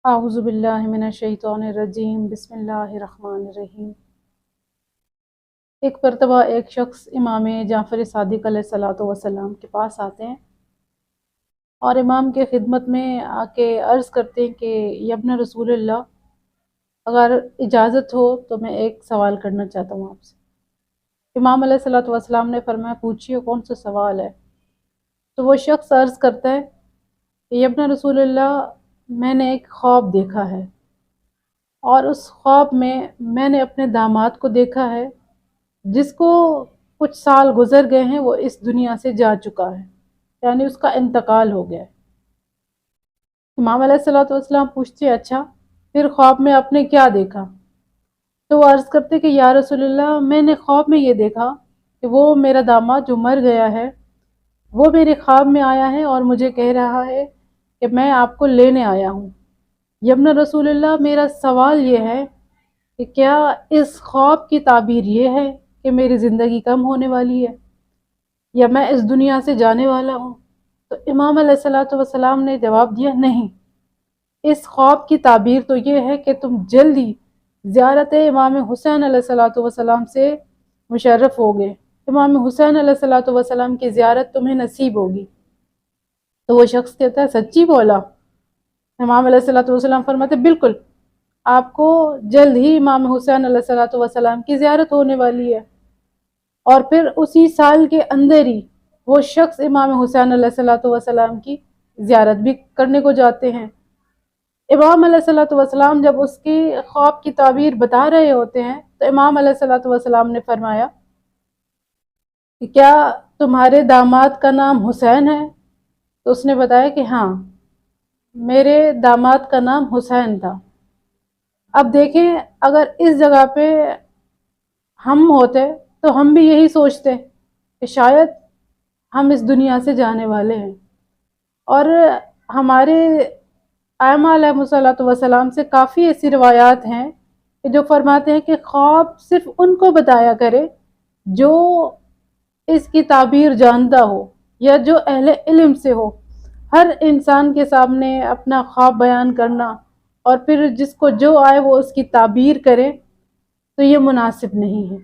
اعوذ باللہ من الشیطان الرجیم بسم اللہ الرحمن الرحیم۔ ایک مرتبہ ایک شخص امام جعفر صادق علیہ الصلوۃ والسلام کے پاس آتے ہیں اور امام کے خدمت میں آ کے عرض کرتے ہیں کہ یا ابن رسول اللہ، اگر اجازت ہو تو میں ایک سوال کرنا چاہتا ہوں آپ سے۔ امام علیہ الصلوۃ والسلام نے فرمایا پوچھیے کون سا سوال ہے۔ تو وہ شخص عرض کرتا ہے کہ یا ابن رسول اللہ، میں نے ایک خواب دیکھا ہے اور اس خواب میں نے اپنے داماد کو دیکھا ہے جس کو کچھ سال گزر گئے ہیں، وہ اس دنیا سے جا چکا ہے، یعنی اس کا انتقال ہو گیا ہے۔ امام علیہ الصلوۃ والسلام پوچھتے اچھا پھر خواب میں آپ نے کیا دیکھا؟ تو وہ عرض کرتے کہ یا رسول اللہ، میں نے خواب میں یہ دیکھا کہ وہ میرا داماد جو مر گیا ہے وہ میرے خواب میں آیا ہے اور مجھے کہہ رہا ہے کہ میں آپ کو لینے آیا ہوں۔ ابن رسول اللہ، میرا سوال یہ ہے کہ کیا اس خواب کی تعبیر یہ ہے کہ میری زندگی کم ہونے والی ہے یا میں اس دنیا سے جانے والا ہوں؟ تو امام علیہ الصلوۃ والسلام نے جواب دیا نہیں، اس خواب کی تعبیر تو یہ ہے کہ تم جلدی زیارت امام حسین علیہ الصلوۃ والسلام سے مشرف ہوگے، امام حسین علیہ الصلوۃ والسلام کی زیارت تمہیں نصیب ہوگی۔ تو وہ شخص کہتا ہے سچی بولا؟ امام علیہ الصلوۃ والسلام فرماتے بالکل، آپ کو جلد ہی امام حسین علیہ الصلوۃ والسلام کی زیارت ہونے والی ہے۔ اور پھر اسی سال کے اندر ہی وہ شخص امام حسین علیہ الصلوۃ والسلام کی زیارت بھی کرنے کو جاتے ہیں۔ امام علیہ الصلوۃ والسلام جب اس کی خواب کی تعبیر بتا رہے ہوتے ہیں تو امام علیہ الصلوۃ والسلام نے فرمایا کہ کیا تمہارے داماد کا نام حسین ہے؟ تو اس نے بتایا کہ ہاں، میرے داماد کا نام حسین تھا۔ اب دیکھیں، اگر اس جگہ پہ ہم ہوتے تو ہم بھی یہی سوچتے کہ شاید ہم اس دنیا سے جانے والے ہیں، اور ہمارے ائمہ علیہ الصلوۃ والسلام سے کافی ایسی روایات ہیں کہ جو فرماتے ہیں کہ خواب صرف ان کو بتایا کرے جو اس کی تعبیر جانتا ہو یا جو اہل علم سے ہو۔ ہر انسان کے سامنے اپنا خواب بیان کرنا اور پھر جس کو جو آئے وہ اس کی تعبیر کرے تو یہ مناسب نہیں ہے۔